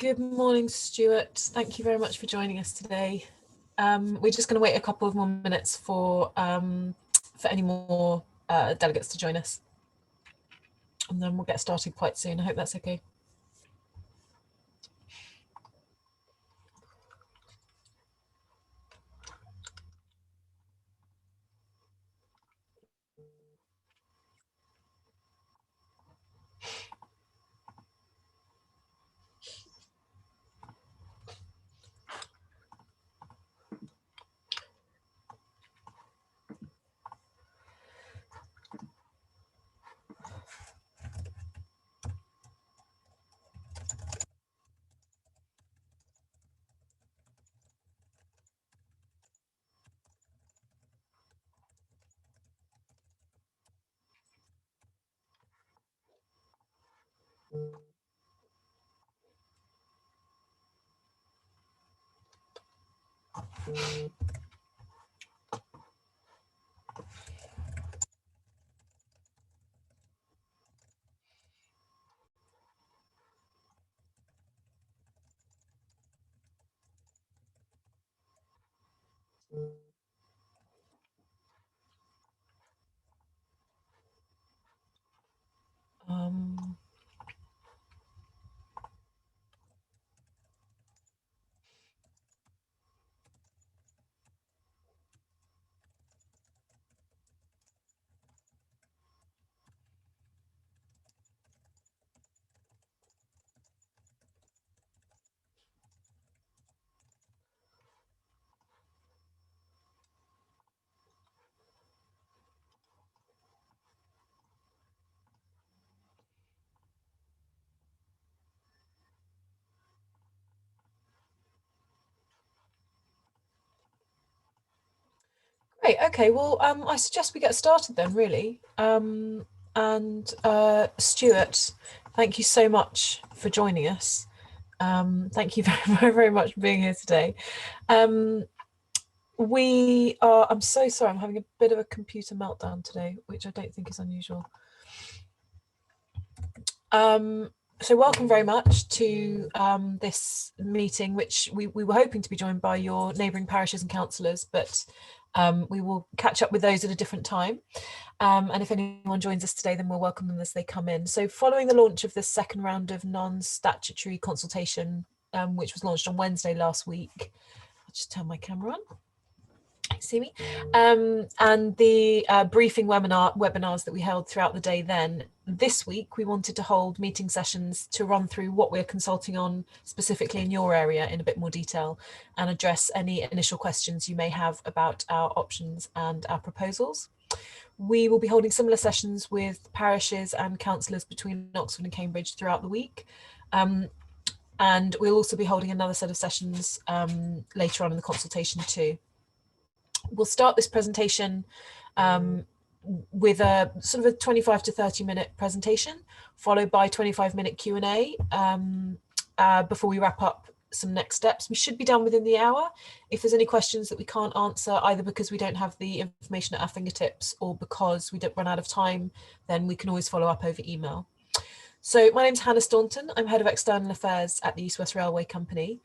Good morning, Stuart. Thank you very much for joining us today. We're just going to wait a couple of more minutes for any more delegates to join us, and then we'll get started quite soon. I hope that's okay. Great. Okay. Well, I suggest we get started then, really. Stuart, thank you so much for joining us. Thank you very much for being here today. I'm so sorry, I'm having a bit of a computer meltdown today, which I don't think is unusual. So welcome very much to this meeting, which we were hoping to be joined by your neighbouring parishes and councillors, but we will catch up with those at a different time. And if anyone joins us today, then we'll welcome them as they come in. So following the launch of the second round of non-statutory consultation, which was launched on Wednesday last week, I'll just turn my camera on. See me? And the briefing webinars that we held throughout the day then, this week we wanted to hold meeting sessions to run through what we're consulting on specifically in your area in a bit more detail and address any initial questions you may have about our options and our proposals. We will be holding similar sessions with parishes and councillors between Oxford and Cambridge throughout the week. And we'll also be holding another set of sessions later on in the consultation too. We'll start this presentation with a sort of a 25 to 30 minute presentation, followed by 25-minute Q&A before we wrap up some next steps. We should be done within the hour. If there's any questions that we can't answer, either because we don't have the information at our fingertips or because we don't run out of time, then we can always follow up over email. So my name's Hannah Staunton. I'm Head of External Affairs at the East West Railway Company.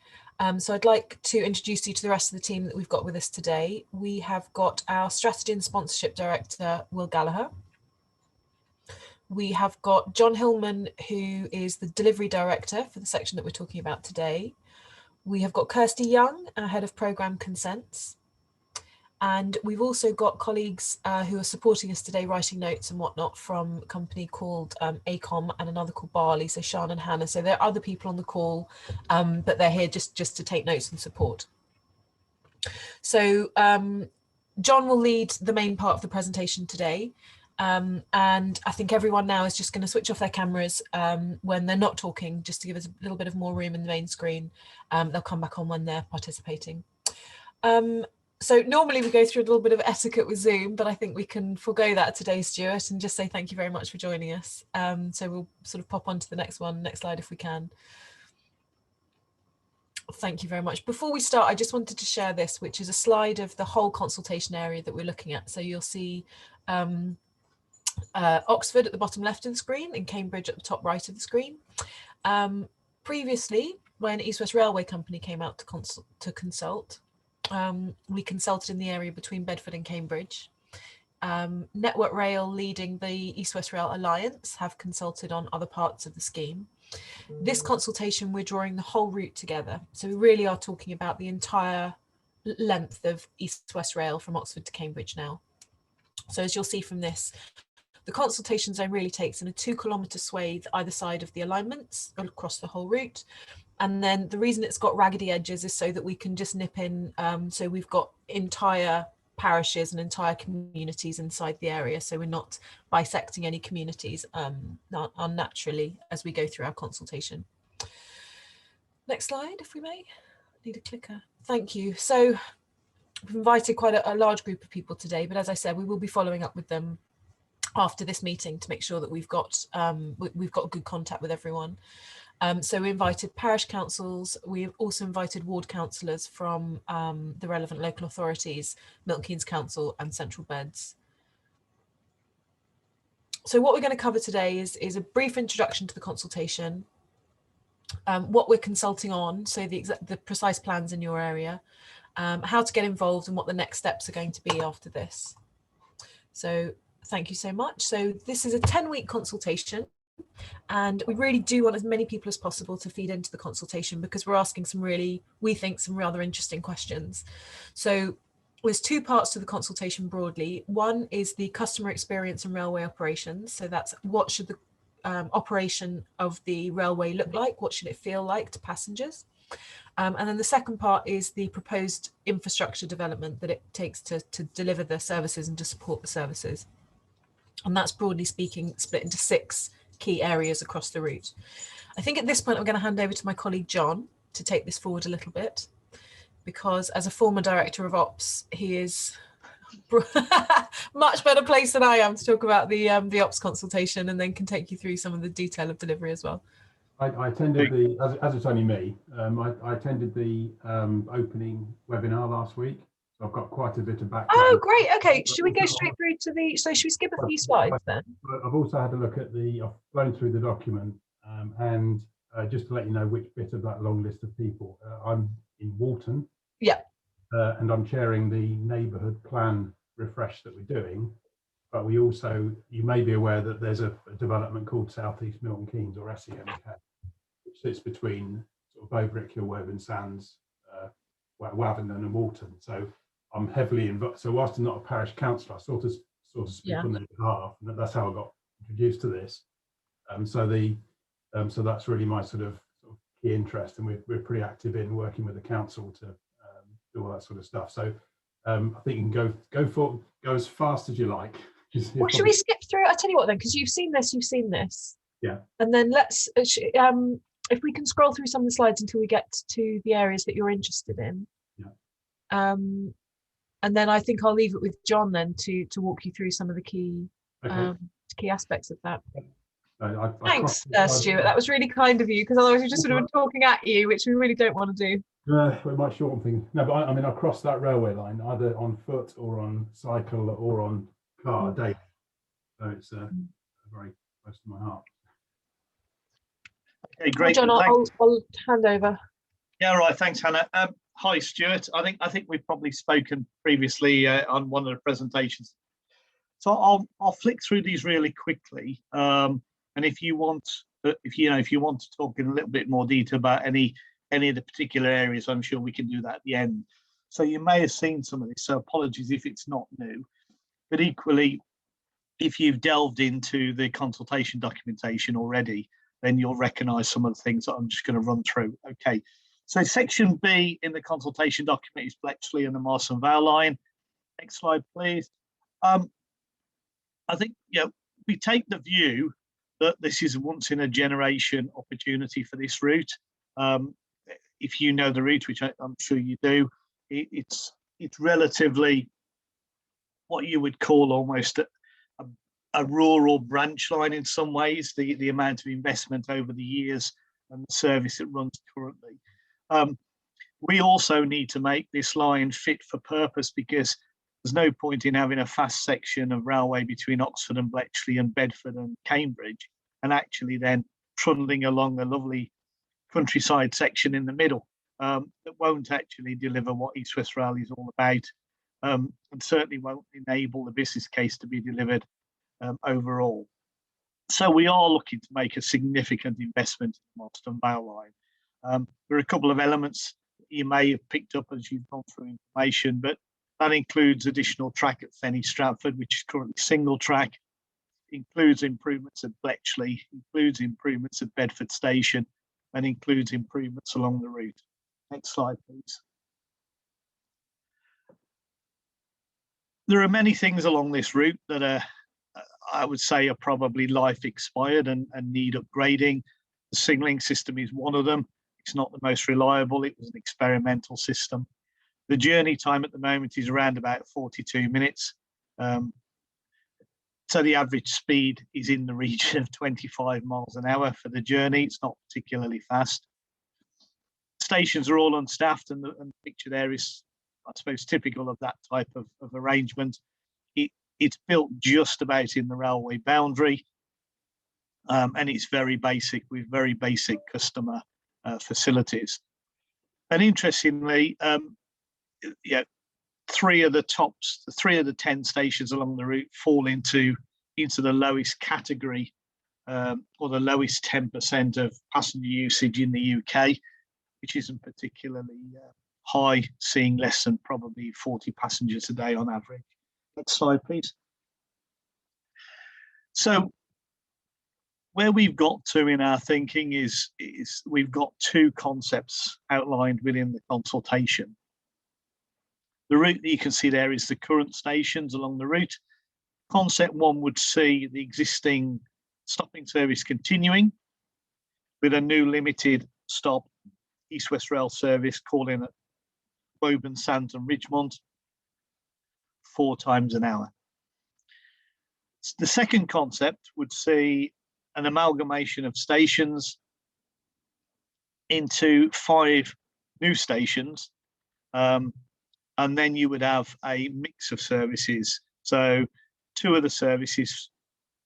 So I'd like to introduce you to the rest of the team that we've got with us today. We have got our Strategy and Sponsorship Director, Will Gallagher. We have got John Hillman, who is the Delivery Director for the section that we're talking about today. We have got Kirsty Young, our Head of Programme Consents. And we've also got colleagues who are supporting us today, writing notes and whatnot, from a company called ACOM and another called Barley, so Sian and Hannah. So there are other people on the call, but they're here just to take notes and support. So John will lead the main part of the presentation today. And I think everyone now is just going to switch off their cameras when they're not talking, just to give us a little bit of more room in the main screen. They'll come back on when they're participating. So normally we go through a little bit of etiquette with Zoom, but I think we can forego that today, Stuart, and just say thank you very much for joining us. So we'll sort of pop on to the next slide if we can. Thank you very much. Before we start, I just wanted to share this, which is a slide of the whole consultation area that we're looking at. So you'll see Oxford at the bottom left of the screen and Cambridge at the top right of the screen. Previously, when East West Railway Company came out to consult. We consulted in the area between Bedford and Cambridge. Network Rail, leading the East West Rail Alliance, have consulted on other parts of the scheme. This consultation, we're drawing the whole route together. So we really are talking about the entire length of East West Rail from Oxford to Cambridge now. So as you'll see from this, the consultation zone really takes in a 2-kilometre swathe either side of the alignments across the whole route. And then the reason it's got raggedy edges is so that we can just nip in. So we've got entire parishes and entire communities inside the area. So we're not bisecting any communities unnaturally as we go through our consultation. Next slide, if we may. Need a clicker. Thank you. So we've invited quite a large group of people today, but as I said, we will be following up with them after this meeting to make sure that we've got good contact with everyone. So we invited parish councils. We've also invited ward councillors from the relevant local authorities, Milton Keynes Council and Central Beds. So what we're going to cover today is a brief introduction to the consultation, what we're consulting on, so the precise plans in your area, how to get involved and what the next steps are going to be after this. So thank you so much. So this is a 10-week consultation, and we really do want as many people as possible to feed into the consultation because we're asking some really, we think, some rather interesting questions. So there's 2 parts to the consultation broadly. One is the customer experience and railway operations. So that's what should the operation of the railway look like? What should it feel like to passengers? And then the second part is the proposed infrastructure development that it takes to deliver the services and to support the services. And that's broadly speaking split into 6 key areas across the route. I think at this point I'm going to hand over to my colleague John to take this forward a little bit, because as a former director of ops, he is much better placed than I am to talk about the ops consultation, and then can take you through some of the detail of delivery as well. I attended as it's only me, I attended the opening webinar last week. So I've got quite a bit of background. Oh, great. Okay, should we go straight through to the, so should we skip a few slides then? I've also had a look at I've flown through the document, and just to let you know which bit of that long list of people, I'm in Walton. Yeah. And I'm chairing the neighbourhood plan refresh that we're doing. But we also, you may be aware that there's a development called South East Milton Keynes, or SEMK, which sits between sort of Bowbrick, Woburn Sands, Wavendon and Walton. So I'm heavily involved. So whilst I'm not a parish councillor, I sort of speak on their behalf, and that's how I got introduced to this. So that's really my sort of key interest, and we're pretty active in working with the council to do all that sort of stuff. So I think you can go as fast as you like. Well, should we skip through? I tell you what then, because you've seen this. Yeah. And then let's, if we can scroll through some of the slides until we get to the areas that you're interested in. Yeah. And then I think I'll leave it with John then to walk you through some of the key key aspects of that. Thanks, Stuart. That was really kind of you, because otherwise we're just sort of talking at you, which we really don't want to do. We might shorten things. No, but I mean, I cross that railway line either on foot or on cycle or on car daily. So it's very close to my heart. Okay, great. John, I'll hand over. Yeah, all right. Thanks, Hannah. Hi, Stuart. I think we've probably spoken previously on one of the presentations. So I'll flick through these really quickly. And if you want to talk in a little bit more detail about any of the particular areas, I'm sure we can do that at the end. So you may have seen some of this, so apologies if it's not new. But equally, if you've delved into the consultation documentation already, then you'll recognise some of the things that I'm just going to run through. Okay, so section B in the consultation document is Bletchley and the Marston Vale line. Next slide, please. I think we take the view that this is a once in a generation opportunity for this route. If you know the route, which I'm sure you do, it's relatively what you would call almost a rural branch line in some ways, the amount of investment over the years and the service it runs currently. We also need to make this line fit for purpose, because there's no point in having a fast section of railway between Oxford and Bletchley and Bedford and Cambridge, and actually then trundling along a lovely countryside section in the middle that won't actually deliver what East West Rail is all about, and certainly won't enable the business case to be delivered overall. So we are looking to make a significant investment in the Marston Vale line. There are a couple of elements that you may have picked up as you've gone through information, but that includes additional track at Fenny Stratford, which is currently single track, includes improvements at Bletchley, includes improvements at Bedford Station, and includes improvements along the route. Next slide, please. There are many things along this route that are, I would say, are probably life expired and need upgrading. The signalling system is one of them. It's not the most reliable. It was an experimental system. The journey time at the moment is around about 42 minutes. So the average speed is in the region of 25 miles an hour for the journey. It's not particularly fast. Stations are all unstaffed, and the picture there is, I suppose, typical of that type of arrangement. It's built just about in the railway boundary, and it's very basic, with very basic customer facilities. And interestingly, three of the 10 stations along the route fall into the lowest category, or the lowest 10% of passenger usage in the UK, which isn't particularly high, seeing less than probably 40 passengers a day on average. Next slide, please. So where we've got to in our thinking is we've got two concepts outlined within the consultation. The route that you can see there is the current stations along the route. Concept one would see the existing stopping service continuing with a new limited stop East West Rail service calling at Woburn Sands and Ridgemont 4 times an hour. The second concept would see an amalgamation of stations into 5 new stations, and then you would have a mix of services. So 2 of the services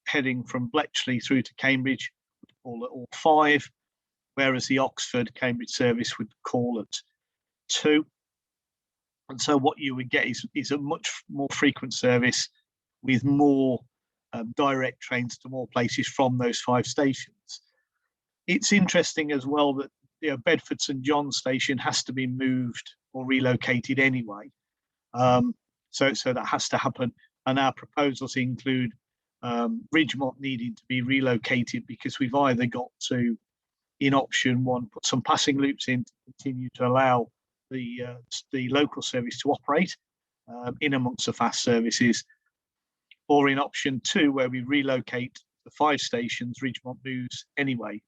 heading from Bletchley through to Cambridge would call at all 5, whereas the Oxford-Cambridge service would call at 2. And so what you would get is a much more frequent service with more direct trains to more places from those 5 stations. It's interesting as well that Bedford St John station has to be moved or relocated anyway. So that has to happen. And our proposals include Ridgemont needing to be relocated because we've either got to, in option 1, put some passing loops in to continue to allow the local service to operate in amongst the fast services, or in option 2, where we relocate the 5 stations, Ridgemont moves anyway.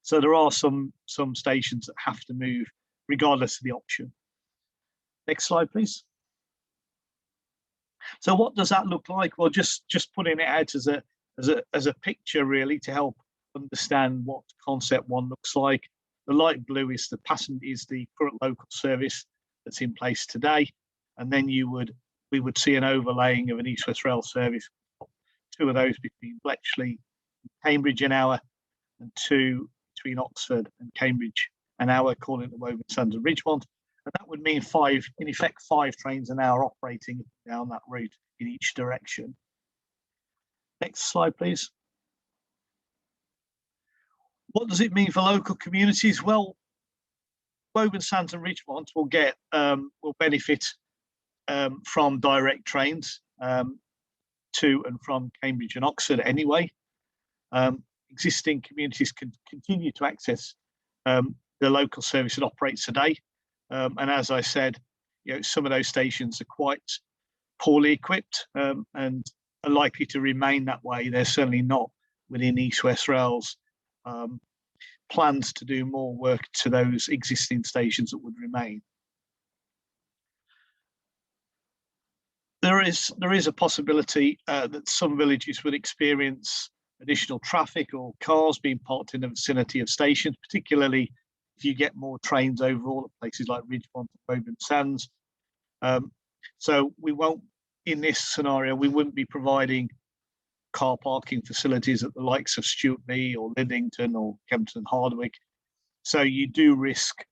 So there are some stations that have to move regardless of the option. Next slide, please. So what does that look like? Well, just putting it out as a picture, really, to help understand what concept 1 looks like. The light blue is the current local service that's in place today, and then we would see an overlaying of an East West Rail service, 2 of those between Bletchley and Cambridge an hour, and 2 between Oxford and Cambridge an hour, calling it Woburn Sands and Ridgemont. And that would mean 5 trains an hour operating down that route in each direction. Next slide, please. What does it mean for local communities? Well, Woburn Sands and Ridgemont will benefit from direct trains to and from Cambridge and Oxford anyway. Existing communities can continue to access the local service that operates today. And as I said, some of those stations are quite poorly equipped and are likely to remain that way. They're certainly not within East West Rail's plans to do more work to those existing stations that would remain. There is a possibility that some villages would experience additional traffic or cars being parked in the vicinity of stations, particularly if you get more trains overall at places like Ridgemont and Woburn Sands. So we won't, in this scenario, we wouldn't be providing car parking facilities at the likes of Stuart or Lidington or Kempton Hardwick. So you do risk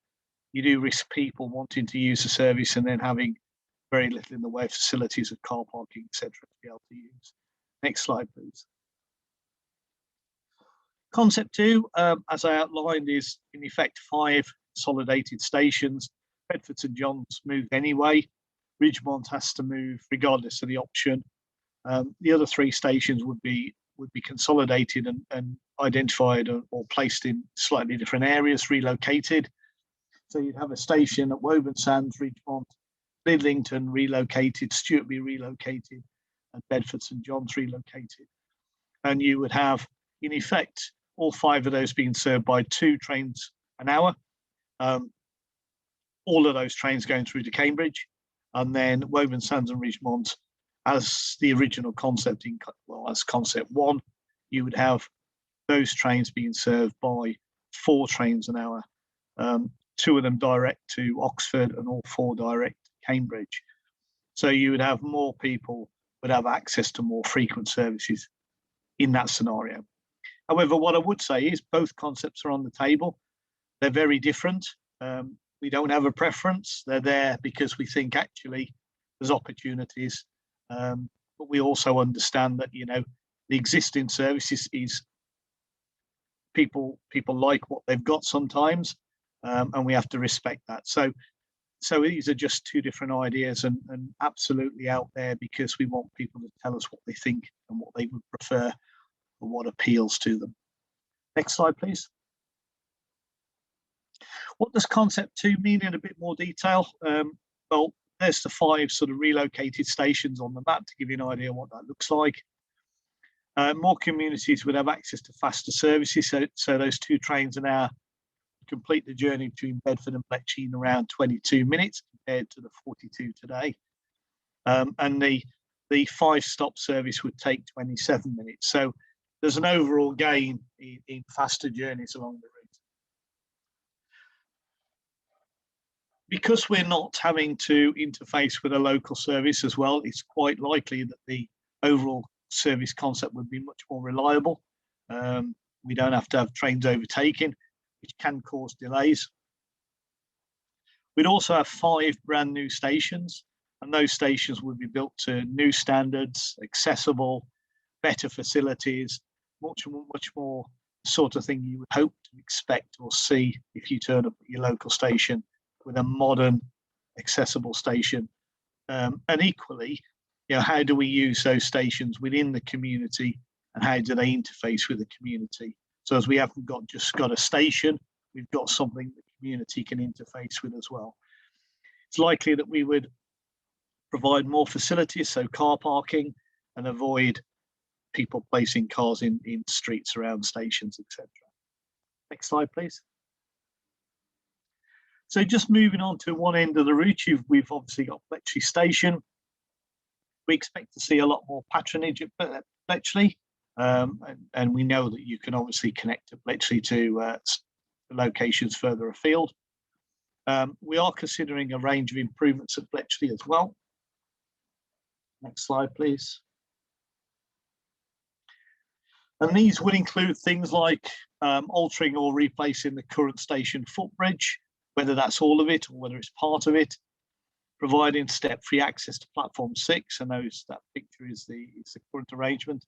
people wanting to use the service and then having very little in the way of facilities of car parking, etc., to be able to use. Next slide, please. Concept 2, as I outlined, is in effect 5 consolidated stations. Bedford St John's moved anyway. Ridgemont has to move regardless of the option. The other 3 stations would be consolidated and identified or placed in slightly different areas, relocated. So you'd have a station at Woburn Sands, Ridgemont, Lidlington relocated, Stuartby relocated, and Bedford St John's relocated. And you would have, in effect, all 5 of those being served by 2 trains an hour. All of those trains going through to Cambridge, and then Woburn Sands and Ridgemont, as the original concept as concept 1, you would have those trains being served by 4 trains an hour. 2 of them direct to Oxford and all 4 direct to Cambridge. So you would have more people would have access to more frequent services in that scenario. However, what I would say is both concepts are on the table. They're very different. We don't have a preference. They're there because we think actually there's opportunities. But we also understand that, the existing services is people like what they've got sometimes, and we have to respect that. So these are just 2 different ideas and absolutely out there because we want people to tell us what they think and what they would prefer or what appeals to them. Next slide, please. What does concept 2 mean in a bit more detail? Well, there's the 5 sort of relocated stations on the map to give you an idea what that looks like. More communities would have access to faster services, so those 2 trains an hour complete the journey between Bedford and Bletchley in around 22 minutes compared to the 42 today. And the 5-stop service would take 27 minutes. So there's an overall gain in faster journeys along the route. Because we're not having to interface with a local service as well, it's quite likely that the overall service concept would be much more reliable. We don't have to have trains overtaking, which can cause delays. We'd also have 5 brand new stations, and those stations would be built to new standards, accessible, better facilities, much more sort of thing you would hope to expect or see if you turn up at your local station with a modern, accessible station. And equally, how do we use those stations within the community and how do they interface with the community? So as we haven't just got a station, we've got something the community can interface with as well. It's likely that we would provide more facilities, so car parking, and avoid people placing cars in streets around stations, etc. Next slide, please. So just moving on to one end of the route, we've obviously got Bletchley Station. We expect to see a lot more patronage at Bletchley, and we know that you can obviously connect to Bletchley to locations further afield. We are considering a range of improvements at Bletchley as well. Next slide, please. And these would include things like altering or replacing the current station footbridge, whether that's all of it or whether it's part of it, providing step-free access to platform 6, and that picture is the current arrangement.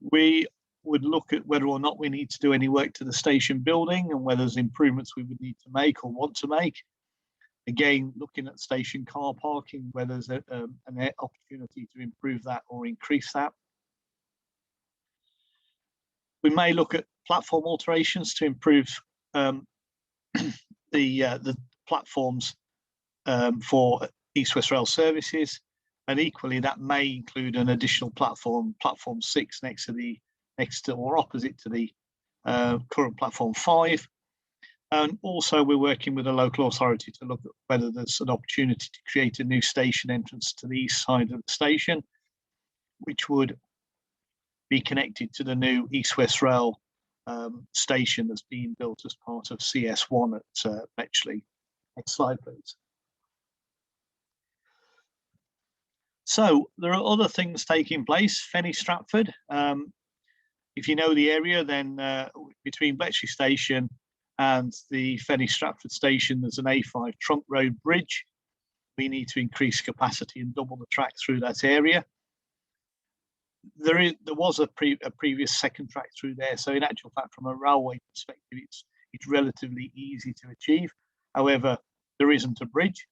We would look at whether or not we need to do any work to the station building and whether there's improvements we would need to make or want to make. Again, looking at station car parking, whether there's an opportunity to improve that or increase that. We may look at platform alterations to improve the platforms for East West Rail services, and equally that may include an additional platform 6 next to or opposite to the current platform 5. And also we're working with a local authority to look at whether there's an opportunity to create a new station entrance to the east side of the station, which would be connected to the new East West Rail station that's being built as part of CS1 at Bletchley. Next slide, please. So there are other things taking place. Fenny Stratford If you know the area, then between Bletchley Station and the Fenny Stratford Station, there's an A5 trunk road bridge. We need to increase capacity and double the track through that area. There was a previous second track through there, so in actual fact, from a railway perspective, it's relatively easy to achieve. However, there isn't a bridge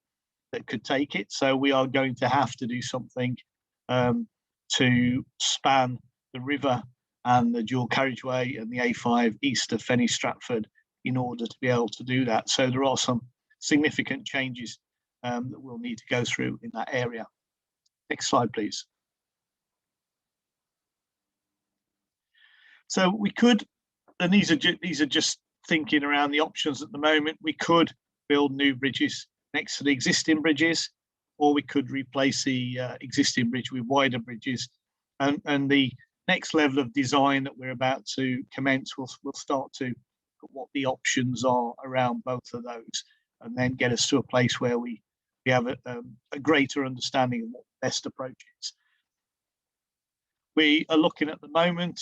that could take it, so we are going to have to do something to span the river and the dual carriageway and the A5 east of Fenny Stratford in order to be able to do that. So there are some significant changes that we'll need to go through in that area. Next slide, please. So we could, and these are just thinking around the options at the moment, we could build new bridges next to the existing bridges, or we could replace the existing bridge with wider bridges. And the next level of design that we're about to commence will start to look at what the options are around both of those, and then get us to a place where we have a greater understanding of what the best approach is. We are looking at the moment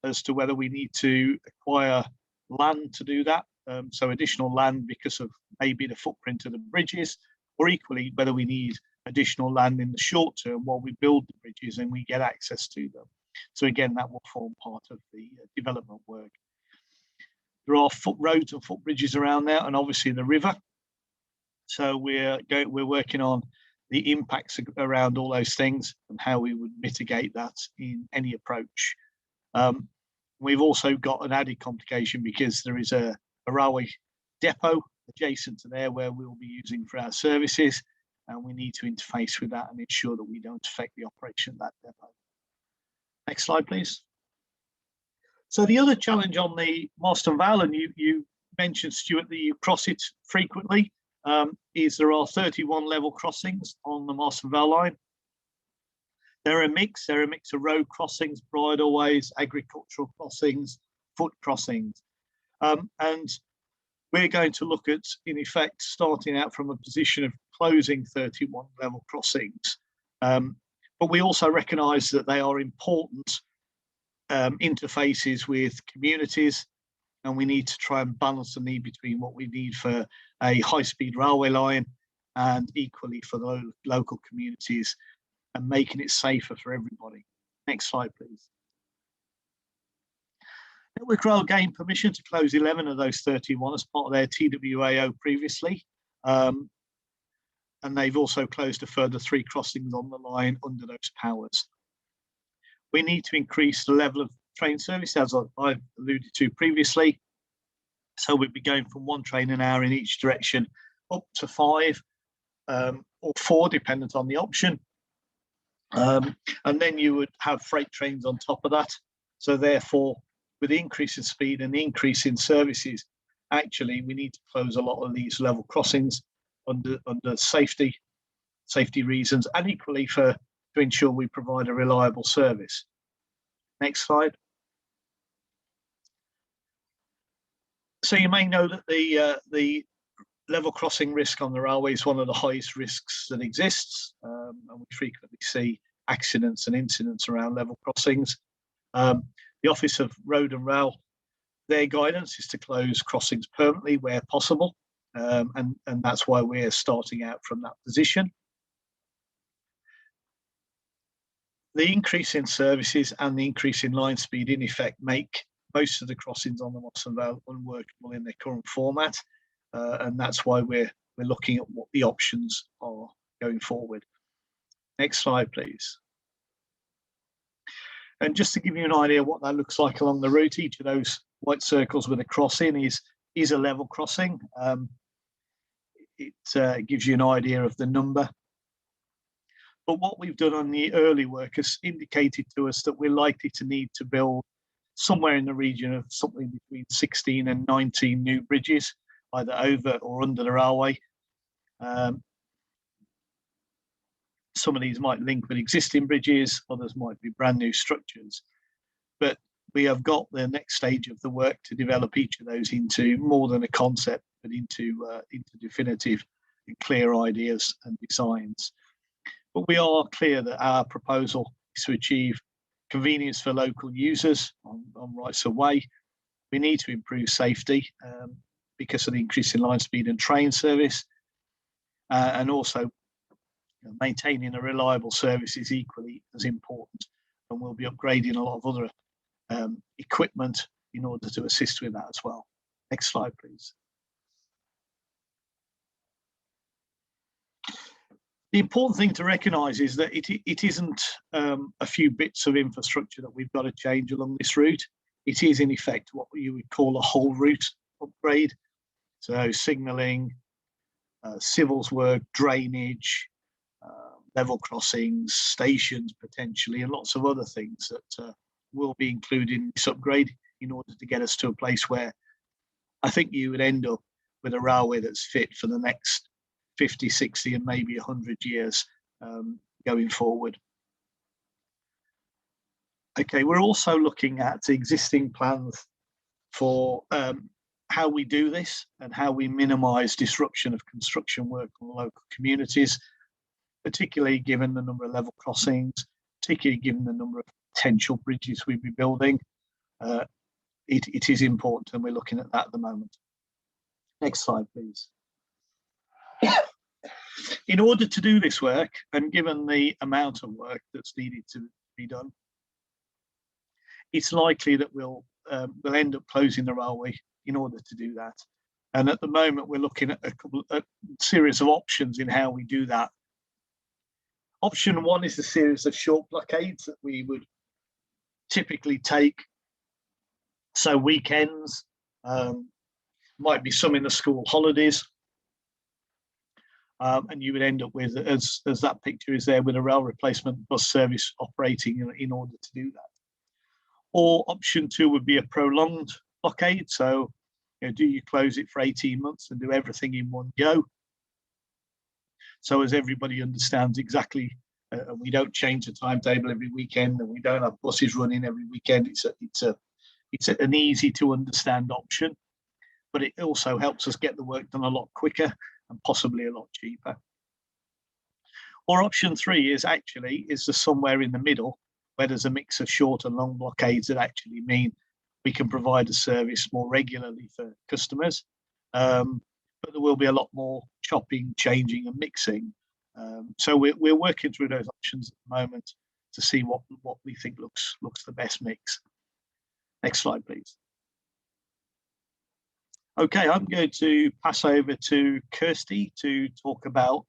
as to whether we need to acquire land to do that. So additional land because of maybe the footprint of the bridges, or equally whether we need additional land in the short term while we build the bridges and we get access to them. So again, that will form part of the development work. There are foot-roads and footbridges around there, and obviously the river. So we're working on the impacts around all those things and how we would mitigate that in any approach. We've also got an added complication because there is a railway depot adjacent to there where we'll be using for our services, and we need to interface with that and ensure that we don't affect the operation of that depot. Next slide, please. So the other challenge on the Marston Vale, and you mentioned, Stuart, that you cross it frequently, is there are 31 level crossings on the Marston Vale line. They're a mix of road crossings, bridleways, agricultural crossings, foot crossings. And we're going to look at, in effect, starting out from a position of closing 31 level crossings. But we also recognise that they are important interfaces with communities, and we need to try and balance the need between what we need for a high-speed railway line and equally for the local communities, and making it safer for everybody. Next slide, please. Network Rail gained permission to close 11 of those 31 as part of their TWAO previously. And they've also closed a further 3 crossings on the line under those powers. We need to increase the level of train service, as I've alluded to previously. So we'd be going from 1 train an hour in each direction up to 5 or 4, dependent on the option. And then you would have freight trains on top of that. So therefore, with the increase in speed and the increase in services, actually we need to close a lot of these level crossings under safety reasons, and equally to ensure we provide a reliable service. Next slide. So you may know that the level crossing risk on the railway is one of the highest risks that exists, and we frequently see accidents and incidents around level crossings. The Office of Road and Rail, their guidance is to close crossings permanently where possible, and that's why we're starting out from that position. The increase in services and the increase in line speed in effect make most of the crossings on the Marston Vale unworkable in their current format, and that's why we're looking at what the options are going forward. Next slide, please. And just to give you an idea what that looks like along the route, each of those white circles with a crossing is a level crossing. It gives you an idea of the number. But what we've done on the early work has indicated to us that we're likely to need to build somewhere in the region of something between 16 and 19 new bridges, either over or under the railway. Some of these might link with existing bridges, others might be brand new structures. But we have got the next stage of the work to develop each of those into more than a concept, but into definitive and clear ideas and designs. But we are clear that our proposal is to achieve convenience for local users on rights of way. We need to improve safety because of the increase in line speed and train service, and also maintaining a reliable service is equally as important, and we'll be upgrading a lot of other equipment in order to assist with that as well. Next slide, please. The important thing to recognise is that it isn't a few bits of infrastructure that we've got to change along this route. It is in effect what you would call a whole route upgrade. So signalling, civils work, drainage, level crossings, stations potentially, and lots of other things that will be included in this upgrade in order to get us to a place where I think you would end up with a railway that's fit for the next 50, 60 and maybe 100 years going forward. Okay, we're also looking at existing plans for how we do this and how we minimise disruption of construction work on local communities, particularly given the number of level crossings, particularly given the number of potential bridges we'd be building. It is important, and we're looking at that at the moment. Next slide, please. In order to do this work, and given the amount of work that's needed to be done, it's likely that we'll end up closing the railway in order to do that. And at the moment, we're looking at a series of options in how we do that. Option one is a series of short blockades that we would typically take. So weekends, might be some in the school holidays. And you would end up with, as that picture is there, with a rail replacement bus service operating in order to do that. Or option two would be a prolonged blockade. So, do you close it for 18 months and do everything in one go? So as everybody understands exactly, we don't change the timetable every weekend, and we don't have buses running every weekend. It's an easy to understand option, but it also helps us get the work done a lot quicker and possibly a lot cheaper. Or option three is just somewhere in the middle, where there's a mix of short and long blockades that actually mean we can provide a service more regularly for customers, but there will be a lot more chopping, changing and mixing. So we're working through those options at the moment to see what we think looks the best mix. Next slide, please. Okay, I'm going to pass over to Kirsty to talk about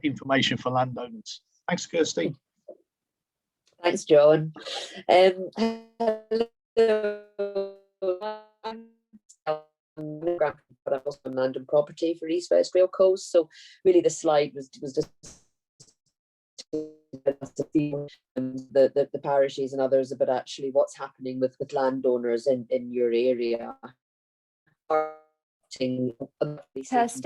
information for landowners. Thanks, Kirsty. Thanks, John. But I've also land and property for East West Rail Coast. So really the slide was just the parishes and others, but actually what's happening with landowners in your area. Kirsty,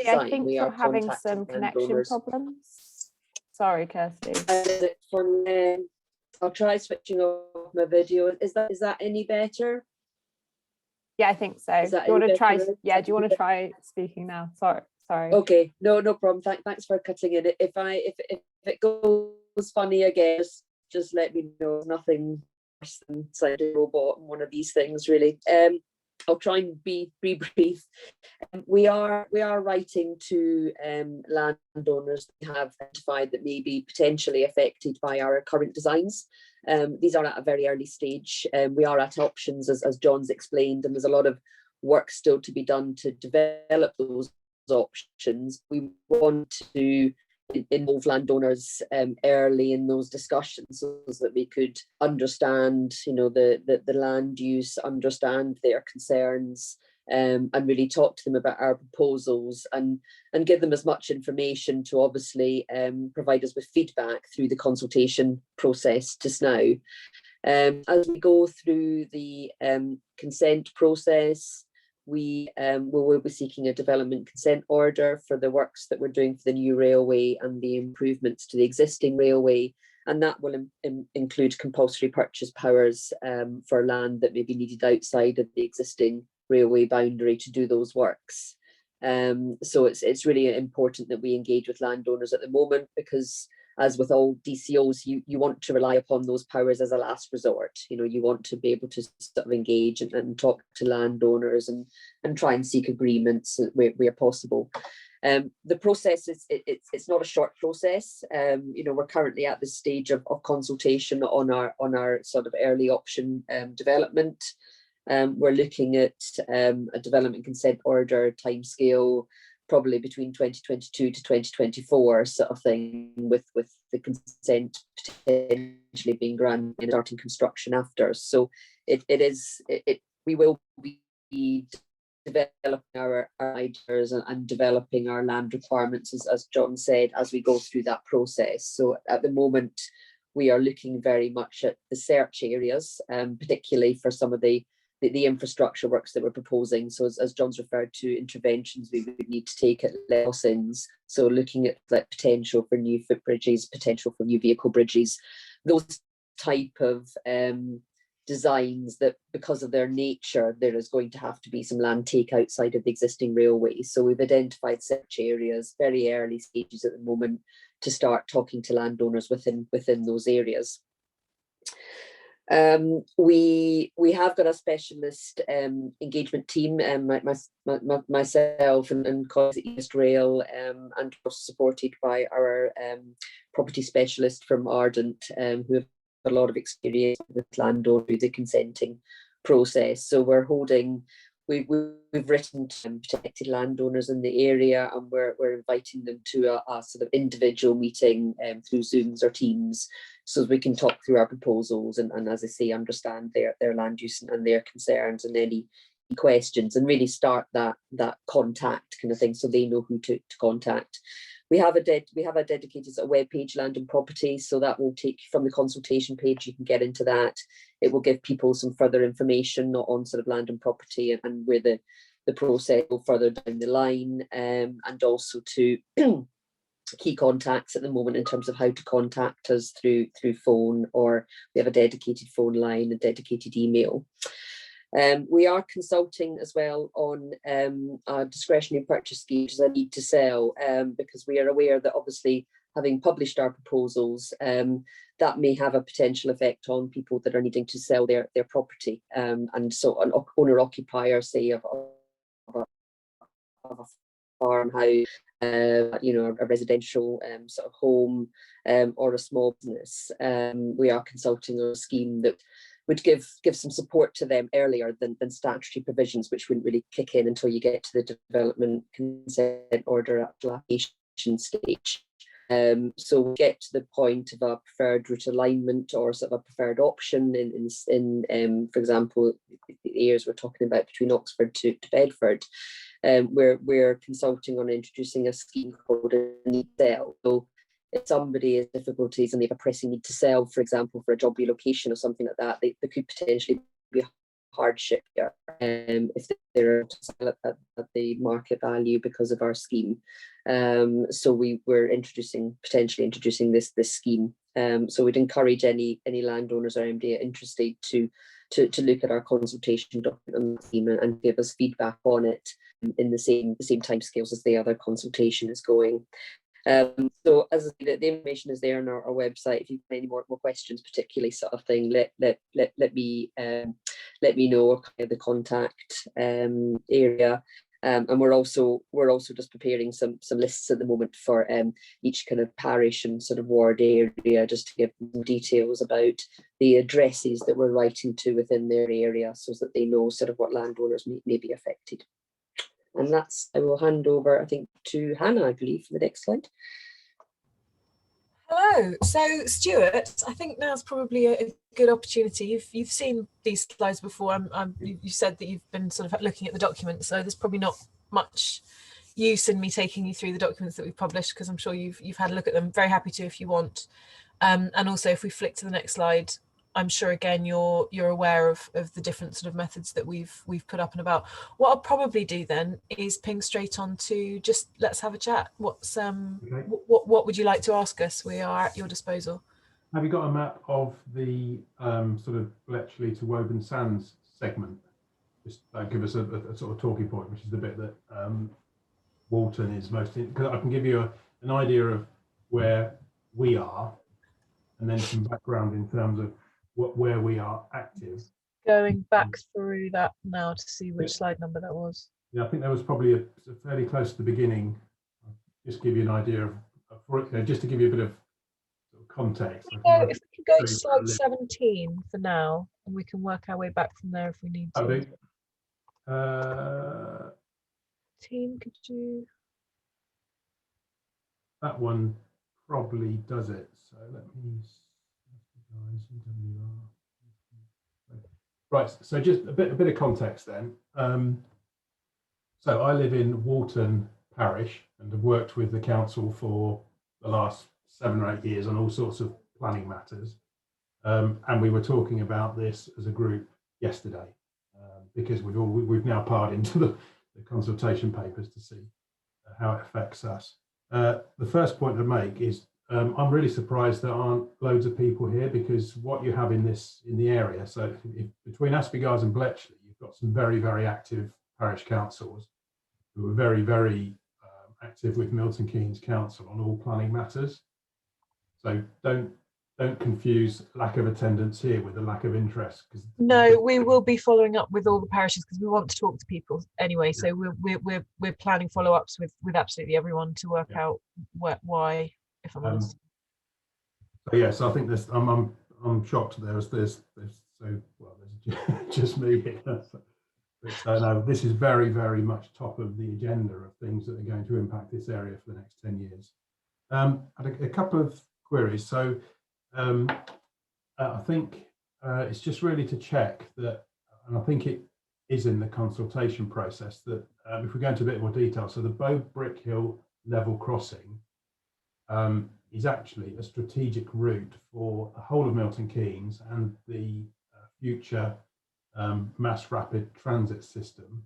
I think we're having some connection problems. Sorry, Kirsty. I'll try switching off my video. Is that any better? Yeah, I think so. Do you want to try? Yeah, do you want to try speaking now? Sorry. Okay, no problem. Thanks for cutting in. If it goes funny again, just let me know. Nothing worse than inside a robot and one of these things, really. I'll try and be brief. We are writing to landowners we have identified that may be potentially affected by our current designs. These are at a very early stage. We are at options, as John's explained, and there's a lot of work still to be done to develop those options. We want to involve landowners early in those discussions so that we could understand, the land use, understand their concerns, and really talk to them about our proposals and give them as much information to obviously provide us with feedback through the consultation process just now. As we go through the consent process, we will be seeking a development consent order for the works that we're doing for the new railway and the improvements to the existing railway, and that will include compulsory purchase powers for land that may be needed outside of the existing railway boundary to do those works. So it's really important that we engage with landowners at the moment, because as with all DCOs, you want to rely upon those powers as a last resort. You know, you want to be able to sort of engage and talk to landowners and try and seek agreements where possible. The process it's not a short process. You know, we're currently at the stage of consultation on our sort of early option development. We're looking at a development consent order timescale, probably between 2022 to 2024 sort of thing, with the consent potentially being granted and starting construction after. So we will be developing our ideas and developing our land requirements, as John said, as we go through that process. So at the moment, we are looking very much at the search areas, particularly for some of the infrastructure works that we're proposing. So as John's referred to, interventions we would need to take at crossings. So looking at that potential for new footbridges, potential for new vehicle bridges, those type of designs that, because of their nature, there is going to have to be some land take outside of the existing railway. So we've identified search areas, very early stages at the moment, to start talking to landowners within those areas. We have got a specialist engagement team, myself and colleagues at East Rail, and also supported by our property specialist from Ardent, who have a lot of experience with landowner through the consenting process. So we've written to protected landowners in the area, and we're inviting them to a sort of individual meeting through Zooms or Teams, so we can talk through our proposals and as I say, understand their land use and their concerns and any questions, and really start that contact kind of thing, so they know who to contact. We have a dedicated sort of web page, Land and Property, so that will take from the consultation page. You can get into that. It will give people some further information on sort of land and property and where the process will further down the line, and also to key contacts at the moment in terms of how to contact us through phone, or we have a dedicated phone line, a dedicated email. We are consulting as well on our discretionary purchase scheme, which is a need to sell, because we are aware that obviously, having published our proposals, that may have a potential effect on people that are needing to sell their property. And so an owner-occupier, say, of a farmhouse, you know, a residential sort of home, or a small business, we are consulting on a scheme that would give some support to them earlier than statutory provisions, which wouldn't really kick in until you get to the development consent order application stage. So we get to the point of a preferred route alignment or sort of a preferred option in for example, the areas we're talking about between Oxford to Bedford. We're consulting on introducing a scheme called a need sell. So if somebody has difficulties and they have a pressing need to sell, for example, for a job relocation or something like that, there could potentially be a hardship here if they're able to sell at the market value because of our scheme. So we're potentially introducing this scheme. So we'd encourage any landowners or MD interested to look at our consultation document on the scheme and give us feedback on it in the same timescales as the other consultation is going. So as I say, the information is there on our website. If you have any more questions, particularly sort of thing, let me know, or kind of the contact area. And we're also just preparing some lists at the moment for each kind of parish and sort of ward area, just to give them details about the addresses that we're writing to within their area, so that they know sort of what landowners may be affected. And I will hand over, I think, to Hannah, I believe, for the next slide. Hello. So, Stuart, I think now's probably a good opportunity. You've seen these slides before. You said that you've been sort of looking at the documents, so there's probably not much use in me taking you through the documents that we've published, because I'm sure you've had a look at them. Very happy to if you want. And also, if we flick to the next slide, I'm sure again you're aware of the different sort of methods that we've put up and about. What I'll probably do then is ping straight on to just let's have a chat. What's okay. What would you like to ask us? We are at your disposal. Have you got a map of the sort of Bletchley to Woburn Sands segment? Just give us a sort of talking point, which is the bit that Walton is most in, because I can give you an idea of where we are, and then some background in terms of where we are active. Going back through that now to see which slide number that was. Yeah, I think that was probably a fairly close to the beginning. I'll just give you an idea of, just to give you a bit of context. If we could go to slide 17 for now, and we can work our way back from there if we need to. Team, could you? That one probably does it. So let me. Right. So just a bit of context then. So I live in Walton Parish and have worked with the council for the last 7 or 8 years on all sorts of planning matters. And we were talking about this as a group yesterday because we've now parred into the consultation papers to see how it affects us. The first point to make is I'm really surprised there aren't loads of people here, because what you have in the area, so between Asbygars and Bletchley, you've got some very, very active parish councils who are very, very active with Milton Keynes Council on all planning matters. So don't confuse lack of attendance here with a lack of interest. No, we will be following up with all the parishes because we want to talk to people anyway. So we're planning follow-ups with absolutely everyone to work out why, if I'm honest. So yes, I think this. I'm shocked. There's just me here. But no, this is very, very much top of the agenda of things that are going to impact this area for the next 10 years. I had a couple of queries. So I think it's just really to check that, and I think it is in the consultation process, that if we go into a bit more detail, so the Bow Brick Hill level crossing is actually a strategic route for the whole of Milton Keynes and the future mass rapid transit system,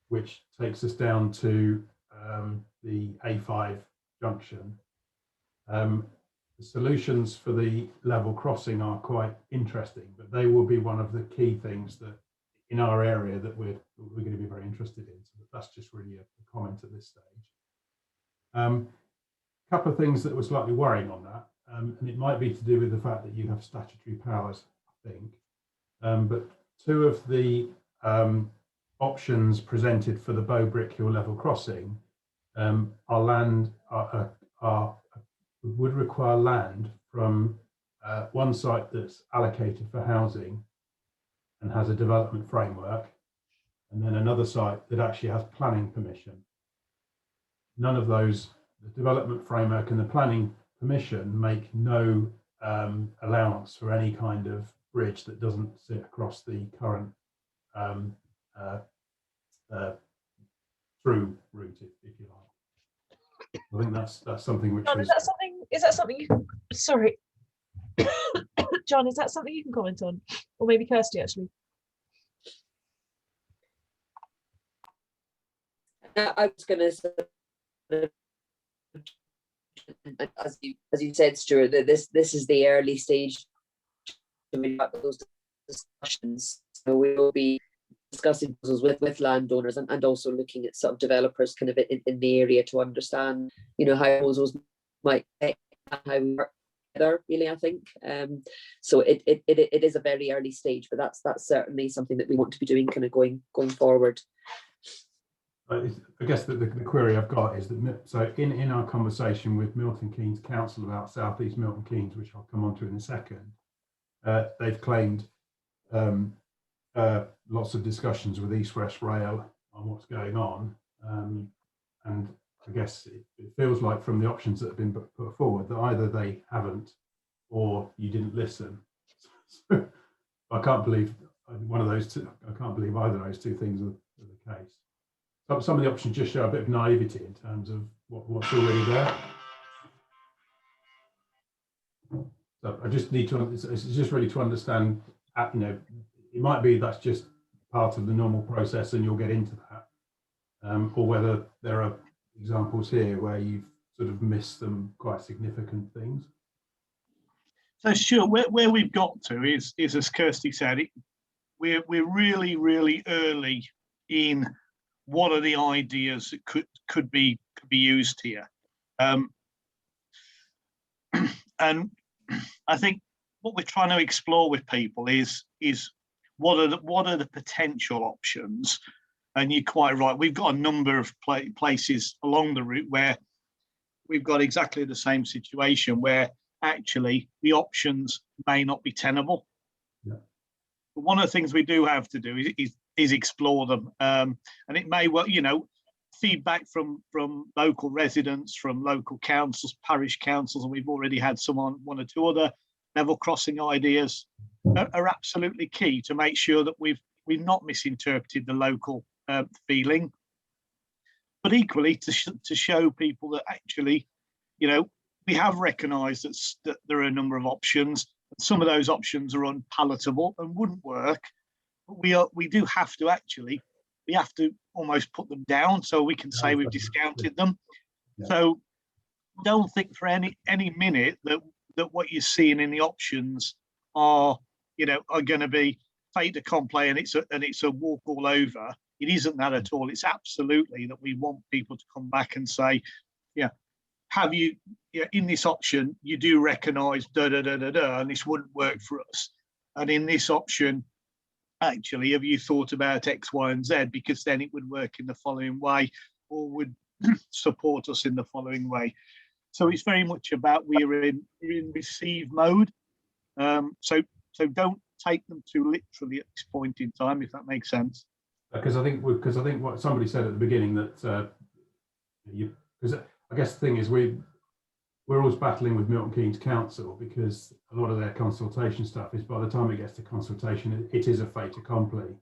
which takes us down to the A5 junction. The solutions for the level crossing are quite interesting, but they will be one of the key things that in our area that we're going to be very interested in. So that's just really a comment at this stage. A couple of things that were slightly worrying on that, and it might be to do with the fact that you have statutory powers, I think, but two of the options presented for the Bow Brick Hill level crossing would require land from one site that's allocated for housing and has a development framework, and then another site that actually has planning permission. None of those, the development framework and the planning permission, make no allowance for any kind of bridge that doesn't sit across the current through route, if you like. I think that's something which John, is that something you can, sorry John, is that something you can comment on, or maybe Kirsty actually? I was going to say, as you said, Stuart, that this is the early stage of those discussions. So we will be discussing with landowners and also looking at sort of developers kind of in the area to understand, how proposals might affect how we work together, really, I think. So it is a very early stage, but that's certainly something that we want to be doing kind of going forward. I guess the query I've got is that, so in our conversation with Milton Keynes Council about South East Milton Keynes, which I'll come on to in a second, they've claimed lots of discussions with East West Rail on what's going on, and I guess it feels like from the options that have been put forward that either they haven't or you didn't listen. So I can't believe one of those two. I can't believe either of those two things are the case. Some of the options just show a bit of naivety in terms of what's already there. So I just need to, it's just really to understand, it might be that's just part of the normal process and you'll get into that, or whether there are examples here where you've sort of missed some quite significant things. So Stuart, where we've got to is as Kirsty said, we're really, really early in what are the ideas that could be used here. and I think what we're trying to explore with people is what are the potential options. And you're quite right. We've got a number of places along the route where we've got exactly the same situation, where actually the options may not be tenable. Yeah. But one of the things we do have to do is explore them, and it may well, feedback from local residents, from local councils, parish councils, and we've already had one or two other level crossing ideas are absolutely key to make sure that we've not misinterpreted the local feeling, but equally to show people that actually, we have recognised that there are a number of options. Some of those options are unpalatable and wouldn't work, but we do have to we have to almost put them down so we can say we've discounted them. Yeah. So don't think for any minute that what you're seeing in the options are going to be fait accompli and it's a walk all over. It isn't that at all. It's absolutely that we want people to come back and say, have you in this option you do recognise and this wouldn't work for us, and in this option actually have you thought about X, Y, and Z, because then it would work in the following way or would support us in the following way. So it's very much about we're in receive mode. So don't take them too literally at this point in time, if that makes sense. Because I think what somebody said at the beginning that because I guess the thing is we're always battling with Milton Keynes Council, because a lot of their consultation stuff is, by the time it gets to consultation, it is a fait accompli.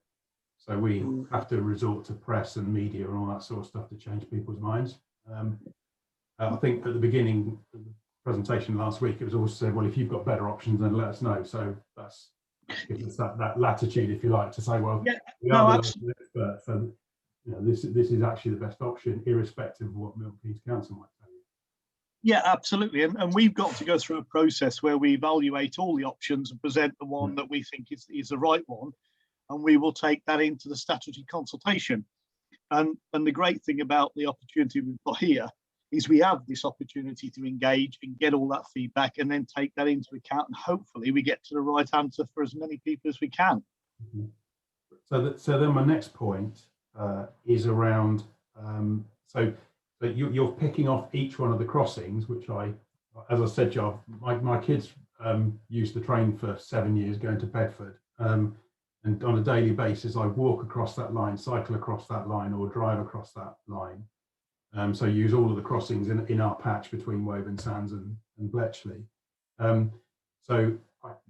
So we have to resort to press and media and all that sort of stuff to change people's minds. I think at the beginning of the presentation last week, it was also said, well, if you've got better options, then let us know. So that's gives us that latitude, if you like, to say, well, we are the local expert, so this is actually the best option, irrespective of what Milton Keynes Council might tell you. Yeah, absolutely. And we've got to go through a process where we evaluate all the options and present the one that we think is the right one, and we will take that into the statutory consultation. And the great thing about the opportunity we've got here is we have this opportunity to engage and get all that feedback and then take that into account, and hopefully we get to the right answer for as many people as we can. Mm-hmm. So then my next point is around, so you're picking off each one of the crossings, which as I said, Joe, my kids used the train for 7 years going to Bedford, and on a daily basis I walk across that line, cycle across that line, or drive across that line. So use all of the crossings in our patch between Woburn Sands and Bletchley. So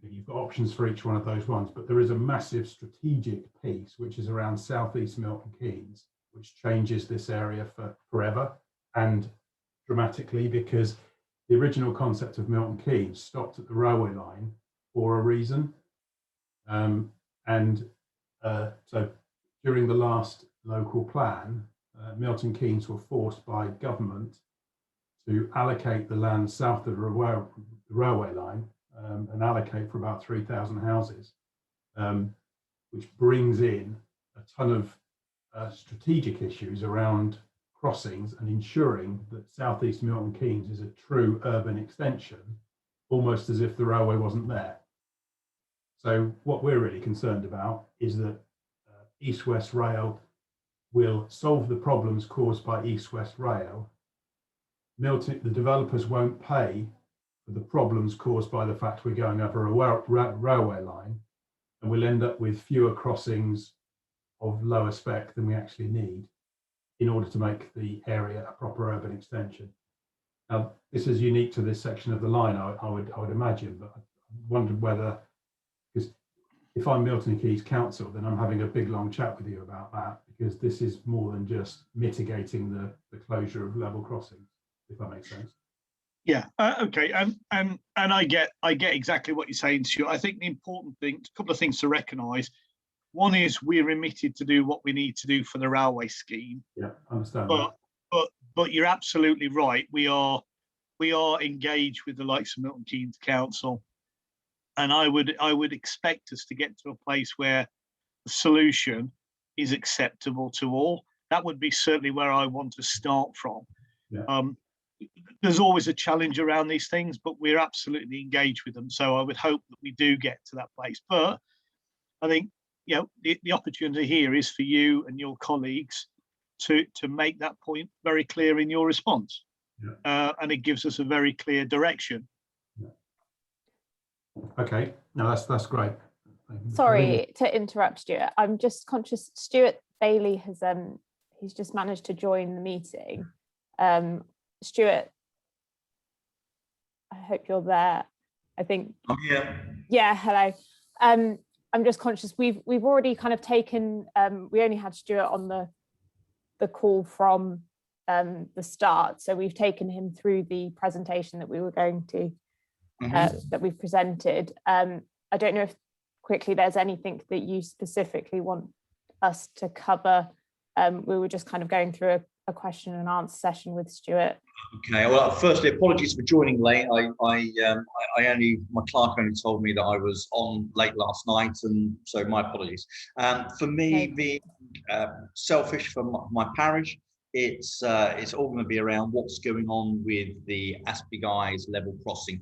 you've got options for each one of those ones, but there is a massive strategic piece which is around southeast Milton Keynes, which changes this area forever and dramatically, because the original concept of Milton Keynes stopped at the railway line for a reason. So during the last local plan, Milton Keynes were forced by government to allocate the land south of the railway line and allocate for about 3,000 houses, which brings in a ton of strategic issues around crossings and ensuring that southeast Milton Keynes is a true urban extension, almost as if the railway wasn't there. So what we're really concerned about is that East West Rail will solve the problems caused by East West Rail. The developers won't pay for the problems caused by the fact we're going over a railway line, and we'll end up with fewer crossings of lower spec than we actually need in order to make the area a proper urban extension. Now, this is unique to this section of the line, I would imagine, but I wondered whether, because if I'm Milton Keynes Council, then I'm having a big long chat with you about that, because this is more than just mitigating the closure of level crossings, if that makes sense. Yeah, okay, and I get exactly what you're saying, Stuart. I think the important thing, a couple of things to recognise. One is we're remitted to do what we need to do for the railway scheme. Yeah, I understand. But you're absolutely right. We are engaged with the likes of Milton Keynes Council, and I would expect us to get to a place where the solution is acceptable to all. That would be certainly where I want to start from. Yeah. there's always a challenge around these things, but we're absolutely engaged with them. So I would hope that we do get to that place. But I think, you know, the opportunity here is for you and your colleagues to make that point very clear in your response. Yeah. And it gives us a very clear direction. Yeah. Okay, no, that's great. Sorry to interrupt, Stuart. I'm just conscious Stuart Bailey has he's just managed to join the meeting. Stuart, I hope you're there. I think I'm here. Yeah, hello. I'm just conscious we've already kind of taken we only had Stuart on the call from the start, so we've taken him through the presentation that we were going to that we've presented. I don't know if quickly there's anything that you specifically want us to cover. We were just kind of going through a question and answer session with Stuart. Okay, well, firstly, apologies for joining late. My clerk only told me that I was on late last night, and so my apologies. For me, being selfish for my parish, it's all going to be around what's going on with the Aspie Guys level crossing.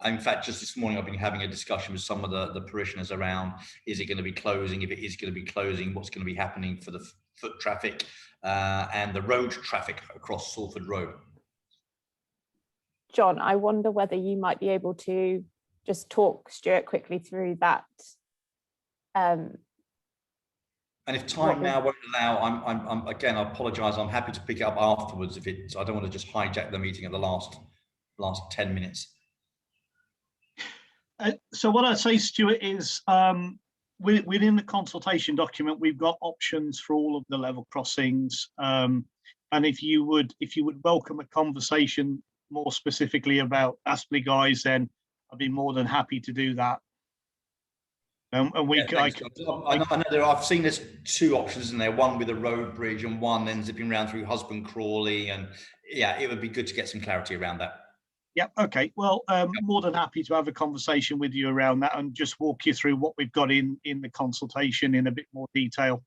In fact, just this morning, I've been having a discussion with some of the parishioners around, is it going to be closing? If it is going to be closing, what's going to be happening for the foot traffic and the road traffic across Salford Road? John, I wonder whether you might be able to just talk Stuart quickly through that. And if time now won't allow, I'm again, I apologise. I'm happy to pick it up afterwards if it's. I don't want to just hijack the meeting at the last 10 minutes. So what I'd say, Stuart, is within the consultation document, we've got options for all of the level crossings. And if you would welcome a conversation more specifically about Aspie Guys, then I'd be more than happy to do that. And we I know I've seen there's two options in there, one with a road bridge and one then zipping around through Husband Crawley, and yeah, it would be good to get some clarity around that. Yeah, okay. Well, more than happy to have a conversation with you around that and just walk you through what we've got in the consultation in a bit more detail,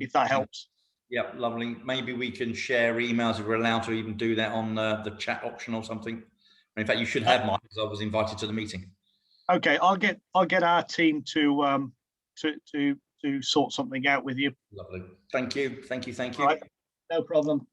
if that helps. Yeah, lovely. Maybe we can share emails if we're allowed to even do that on the chat option or something. In fact, you should have mine because I was invited to the meeting. Okay, I'll get our team to sort something out with you. Lovely. Thank you. All right. No problem.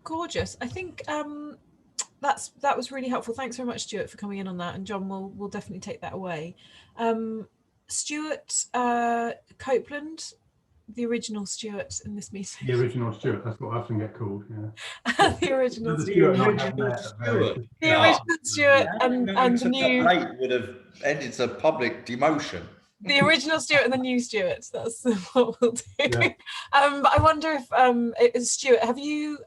Gorgeous. I think that was really helpful. Thanks very much, Stuart, for coming in on that, and John will definitely take that away. Stuart Copeland, the original Stuart in this meeting. The original Stuart, that's what I often get called. Yeah. The original Stuart. The original Stuart and the new. Would have ended to public demotion. The original Stuart and the new Stuart. That's what we'll do. Yeah. But I wonder if Stuart, have you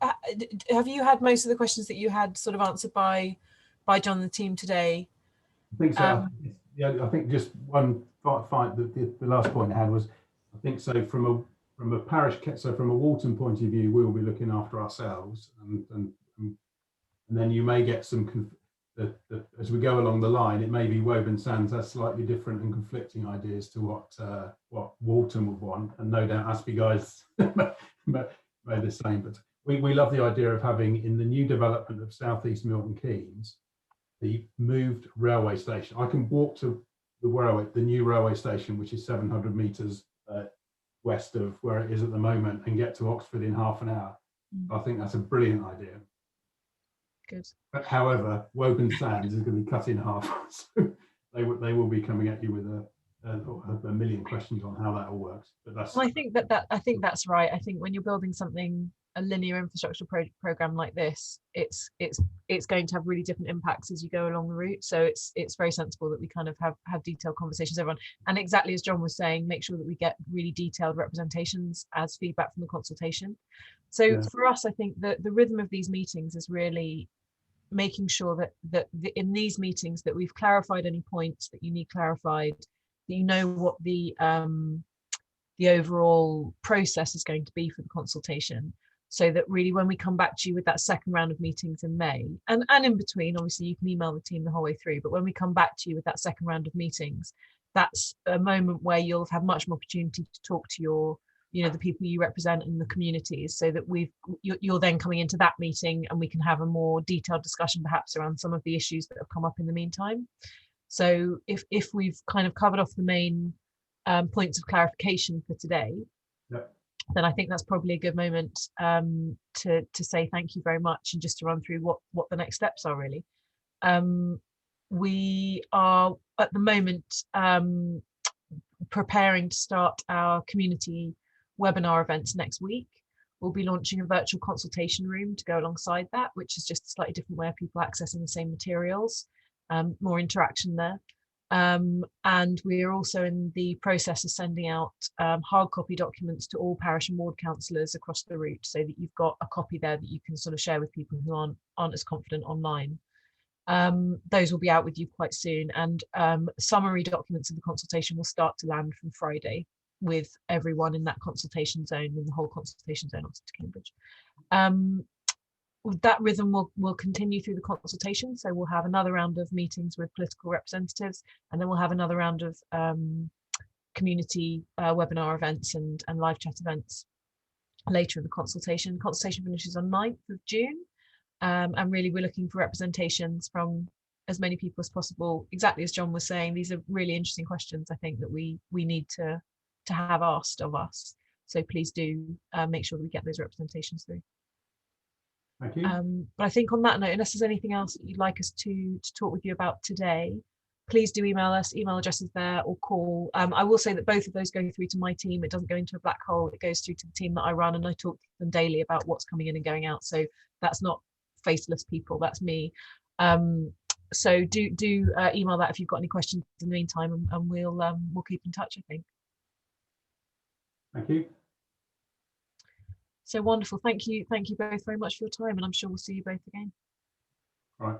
had most of the questions that you had sort of answered by John and the team today? I think so. Yeah, I think just one fight. The last point I had was, I think so from a parish, so from a Walton point of view, we will be looking after ourselves, and then you may get some. As we go along the line, it may be Woburn Sands has slightly different and conflicting ideas to what Walton would want, and no doubt Aspie Guys may the same. But we love the idea of having, in the new development of South East Milton Keynes, the moved railway station. I can walk to the new railway station, which is 700 metres west of where it is at the moment, and get to Oxford in half an hour. I think that's a brilliant idea. Good. But however, Woburn Sands is going to be cut in half, so they will be coming at you with a million questions on how that all works. But that's. Well, I think that's right. I think when you're building a linear infrastructure program like this, it's going to have really different impacts as you go along the route. So it's very sensible that we kind of have detailed conversations with everyone. And exactly as John was saying, make sure that we get really detailed representations as feedback from the consultation. So for us, I think that the rhythm of these meetings is really making sure that in these meetings that we've clarified any points that you need clarified, that you know what the overall process is going to be for the consultation. so that really when we come back to you with that second round of meetings in May, and in between, obviously you can email the team the whole way through, but when we come back to you with that second round of meetings, that's a moment where you'll have much more opportunity to talk to your, you know, the people you represent in the communities, so that you're then coming into that meeting and we can have a more detailed discussion perhaps around some of the issues that have come up in the meantime. So if we've kind of covered off the main points of clarification for today, then I think that's probably a good moment to say thank you very much, and just to run through what the next steps are really. We are at the moment preparing to start our community webinar events next week. We'll be launching a virtual consultation room to go alongside that, which is just a slightly different way of people accessing the same materials, more interaction there. And we are also in the process of sending out hard copy documents to all parish and ward councillors across the route, so that you've got a copy there that you can sort of share with people who aren't as confident online. Those will be out with you quite soon, and summary documents of the consultation will start to land from Friday, with everyone in that consultation zone, in the whole consultation zone, Oxford to Cambridge. That rhythm will continue through the consultation, so we'll have another round of meetings with political representatives, and then we'll have another round of community webinar events and live chat events later in the consultation. Consultation finishes on 9th of June, and really we're looking for representations from as many people as possible. Exactly as John was saying, these are really interesting questions, I think, that we need to have asked of us. So please do make sure that we get those representations through. Thank you. But I think on that note, unless there's anything else that you'd like us to talk with you about today, please do email us. Email address is there, or call. I will say that both of those go through to my team. It doesn't go into a black hole. It goes through to the team that I run, and I talk to them daily about what's coming in and going out. So that's not faceless people, that's me. So do email that if you've got any questions in the meantime, and we'll keep in touch, I think. Thank you. So wonderful. Thank you both very much for your time, and I'm sure we'll see you both again. All right.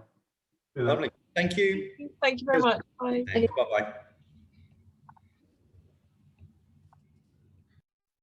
Lovely. Thank you. Thank you very much. Bye. Bye-bye.